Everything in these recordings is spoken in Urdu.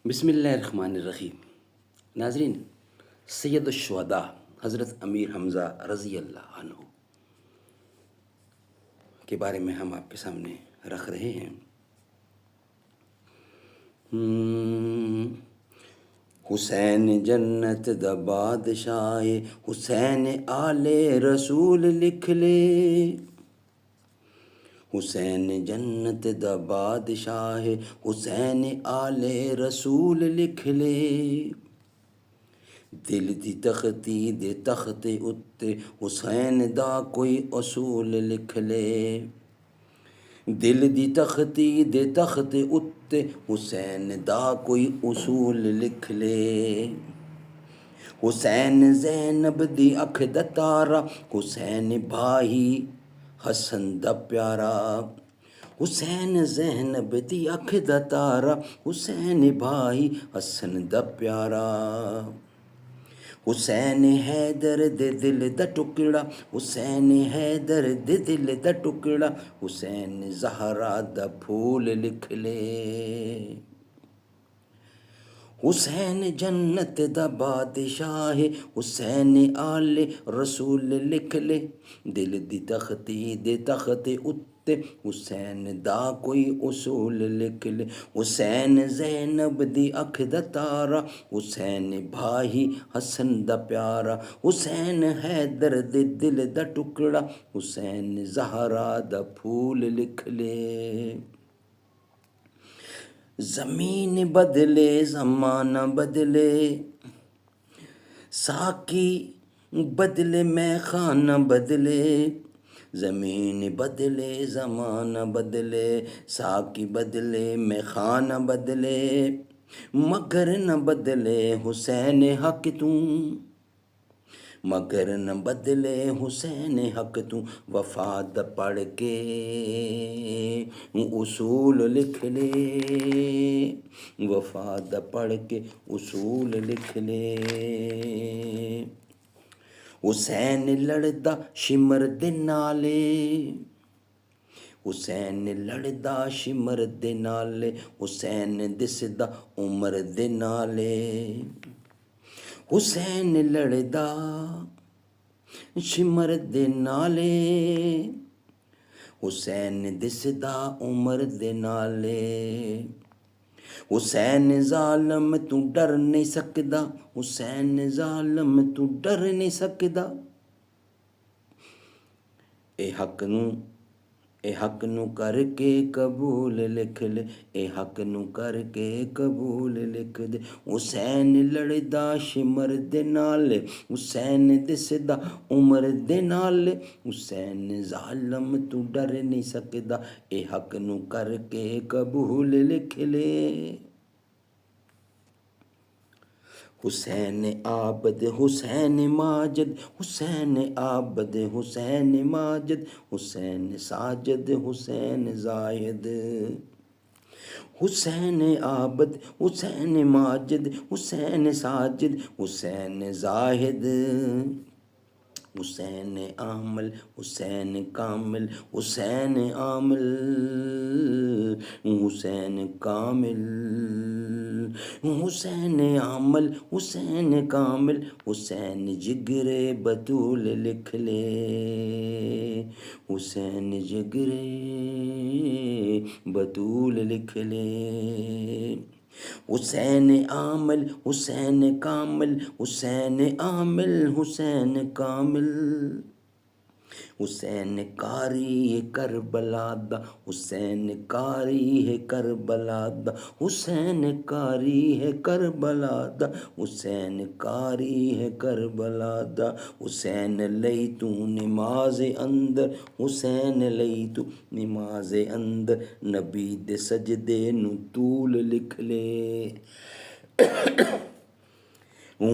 بسم اللہ الرحمن الرحیم۔ ناظرین، سید الشہداء حضرت امیر حمزہ رضی اللہ عنہ کے بارے میں ہم آپ کے سامنے رکھ رہے ہیں۔ حسین جنت دا بادشاہ، حسین آل رسول لکھ لے۔ حسین جنت دا بادشاہ، حسین آل رسول لکھ لے۔ دل دی تختی دے تخت اتے حسین دا کوئی اصول لکھ لے۔ دل دی تختی دے تخت اتے حسین دا کوئی اصول لکھ لے۔ حسین زینب دی اکھ دا تارا، حسین بھائی حسن دا پیارا۔ حسین زینب دی اکھ دا تارا، حسین بھائی حسن دا پیارا۔ حسین حیدر دے دل دا ٹکڑا، حسین حیدر دے دل دا ٹکڑا، حسین زہرا دا پھول لکھ لے۔ حسین جنت دا بادشاہ، حسین آل رسول لکھ لے۔ دل دی تختی دے تخت اتے حسین دا کوئی اصول لکھ لے۔ حسین زینب دی اکھ دا تارا، حسین بھائی حسن دا پیارا۔ حسین حیدر دے دل دا ٹکڑا، حسین زہرا دا پھول لکھ لے۔ زمین بدلے زمانہ بدلے، ساقی بدلے میں خانہ بدلے۔ زمین بدلے زمانہ بدلے، ساقی بدلے میں خانہ بدلے، مگر نہ بدلے حسین حق تو، مگر نہ بدلے حسین حق تو۔ وفات پڑھ کے اصول لکھ لے، وفات پڑھ کے اصول لکھ لے۔ حسین لڑدا شمر دے نالے، حسین لڑدا شمر دے نالے، حسین دسدا عمر دے نالے۔ حسین لڑدا شمر دے نالے، حسین دسدا عمر دے نالے۔ حسین ظالم تو ڈر نہیں سکدا، حسین ظالم تو ڈر نہیں سکدا۔ اے حق نو کر کے قبول لکھ لے، اے حق نو کر کے قبول لکھ دے۔ حسین لڑدا شمر دے نالے، حسین دسدا عمر دے نالے۔ حسین ظالم تو ڈر نہیں سکدا، اے حق نو کر کے قبول لکھ لے۔ حسین عابد حسین ماجد، حسین عابد حسین ماجد، حسین ساجد حسین زاہد۔ حسین عابد حسین ماجد، حسین ساجد حسین زاہد۔ حسین عامل حسین کامل، حسین عامل حسین کامل۔ حسین عامل حسین کامل، حسین جگر بطول لکھ لے۔ حسین جگر بطول لکھ لے۔ حسین عامل حسین کامل، حسین عامل حسین کامل۔ حسین کاری ہے کربلا دا، حسین کاری ہے کربلا دا، حسین کاری ہے کربلا دا، حسین کاری ہے کربلا دا۔ حسین لئی تو نماز اندر، حسین لئی تو نماز اندر، نبی دے سجدے نو طول لکھ لے۔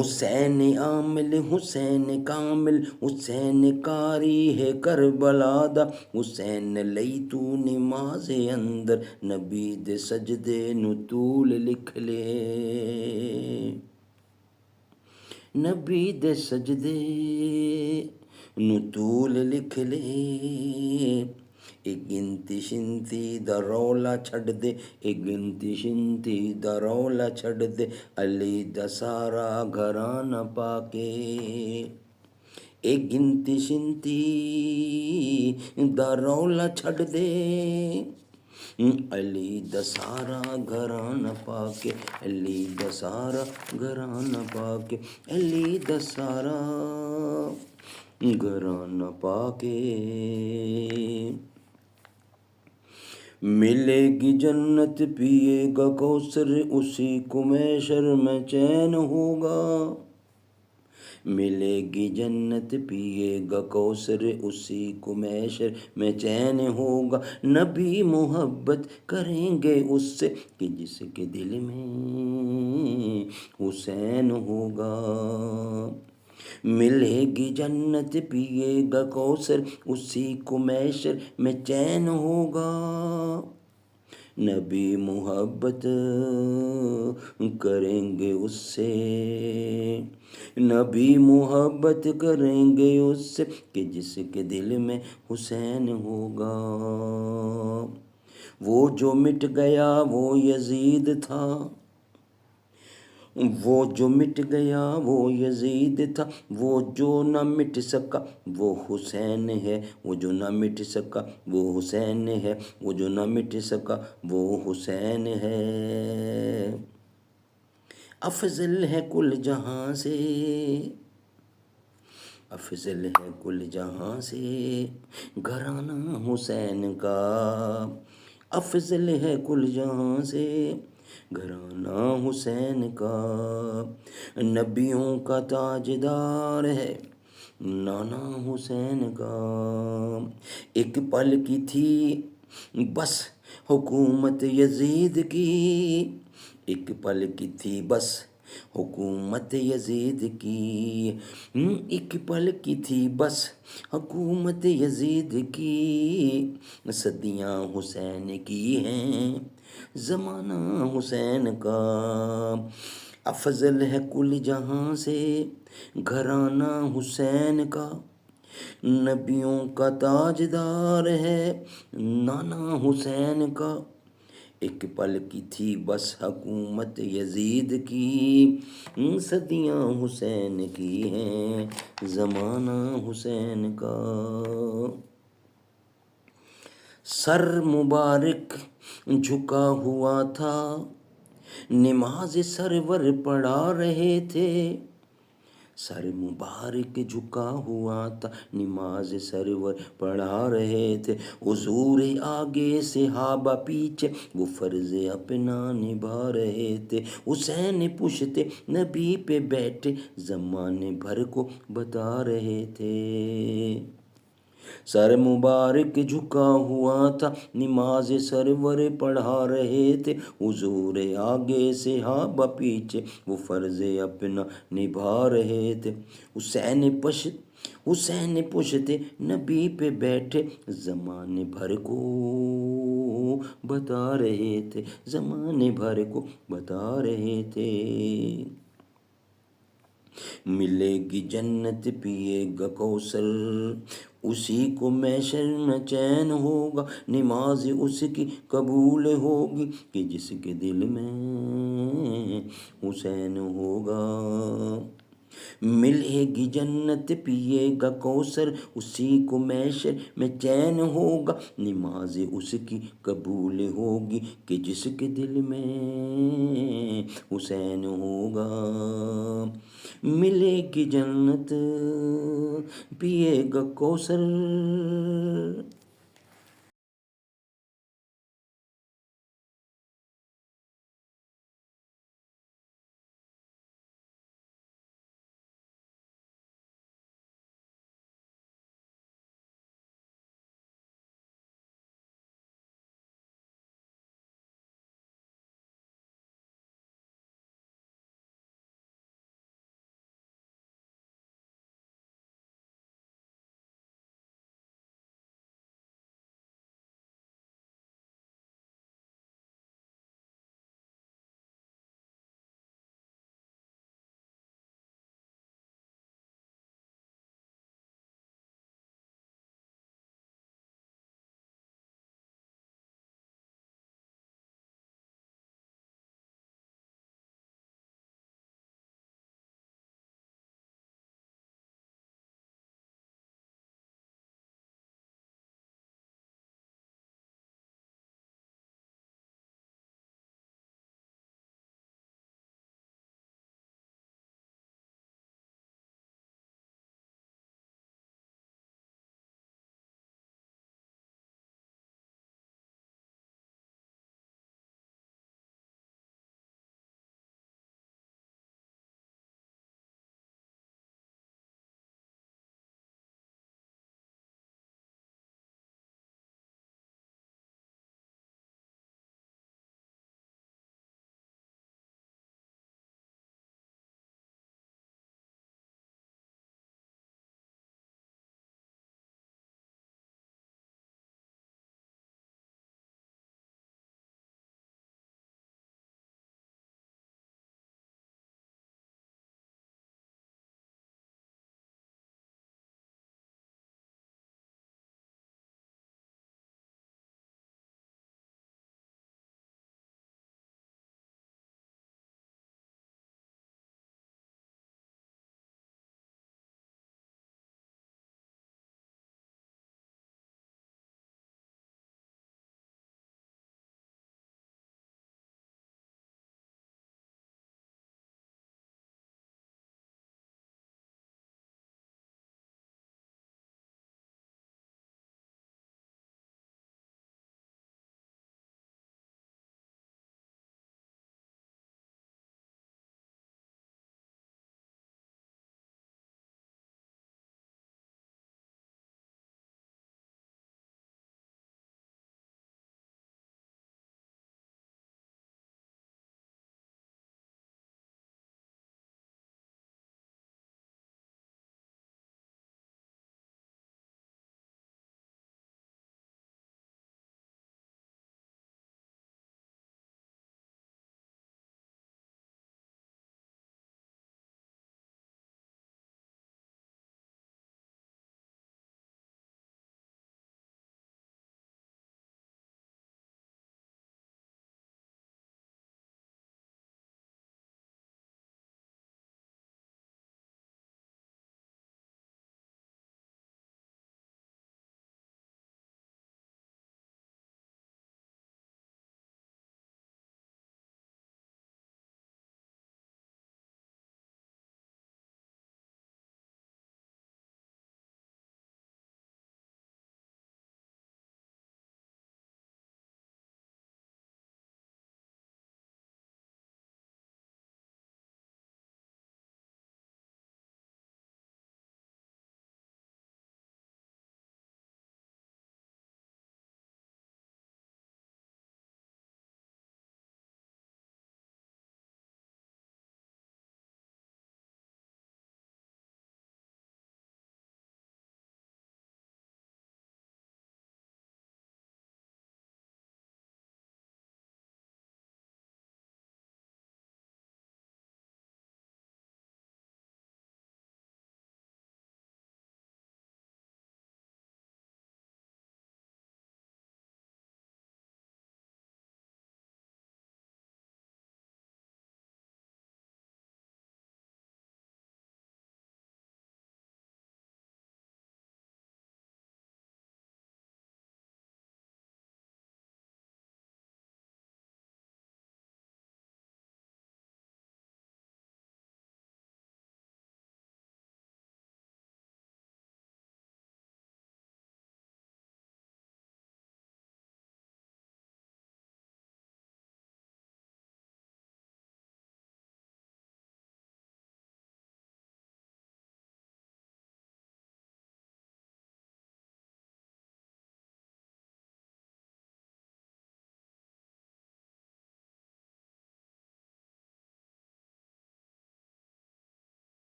حسین عامل حسین کامل، حسین کاری ہے کربلا دا، حسین لئی تو نماز اندر، نبی دے سجدے نو طول لکھ لے۔ نبی دے سجدے نو طول لکھ لے۔ ایک گنتی شنتی دا رولا چھڈ دے، ایک گنتی شنتی دا رولا چھڈ دے، علی دا سارا گھرانہ پا کے، ایک گنتی شنتی دا رولا چھڈ دے، علی دا سارا گھرانہ پا کے، علی دا سارا گھرانہ پا کے، علی دا سارا گھرانہ پا کے، ملے گی جنت پیے گا کوثر اسی کو محشر میں چین ہوگا، ملے گی جنت پیے گا کوثر اسی کو محشر میں چین ہوگا، نبی محبت کریں گے اس سے کہ جس کے دل میں حسین ہوگا، ملے گی جنت پیے گا کوثر اسی کو محشر میں چین ہوگا، نبی محبت کریں گے اس سے، نبی محبت کریں گے اس سے کہ جس کے دل میں حسین ہوگا، وہ جو مٹ گیا وہ یزید تھا، وہ جو مٹ گیا وہ یزید تھا، وہ جو نہ مٹ سکا وہ حسین ہے، وہ جو نہ مٹ سکا وہ حسین ہے، وہ جو نہ مٹ سکا وہ حسین ہے، افضل ہے کل جہاں سے، افضل ہے کل جہاں سے گھرانہ حسین کا، افضل ہے کل جہاں سے گھرانہ حسین کا، نبیوں کا تاجدار ہے نانا حسین کا، ایک پل کی تھی بس حکومت یزید کی، ایک پل کی تھی بس حکومت یزید کی، ایک پل کی تھی بس حکومت یزید کی، صدیاں حسین کی ہیں زمانہ حسین کا، افضل ہے کل جہاں سے گھرانہ حسین کا، نبیوں کا تاجدار ہے نانا حسین کا، ایک پل کی تھی بس حکومت یزید کی، صدیاں حسین کی ہیں زمانہ حسین کا، سر مبارک جھکا ہوا تھا نماز سرور پڑھا رہے تھے، سر مبارک جھکا ہوا تھا نماز سرور پڑھا رہے تھے، حضور آگے صحابہ پیچھے وہ فرض اپنا نبھا رہے تھے، حسین پشت نبی پہ بیٹھے زمانے بھر کو بتا رہے تھے، سر مبارک جھکا ہوا تھا نماز سرور پڑھا رہے تھے، حضور آگے صحابہ پیچھے وہ فرض اپنا نبھا رہے تھے، حسین پشت نبی پہ بیٹھے زمانے بھر کو بتا رہے تھے، زمانے بھر کو بتا رہے تھے، ملے گی جنت پیے گا کوثر اسی کو محشر میں چین ہوگا، نماز اس کی قبول ہوگی کہ جس کے دل میں حسین ہوگا، ملے گی جنت پیے گا کوثر اسی کو محشر میں چین ہوگا، نماز اس کی قبول ہوگی کہ جس کے دل میں حسین ہوگا، ملے گی جنت پیے گا کوثر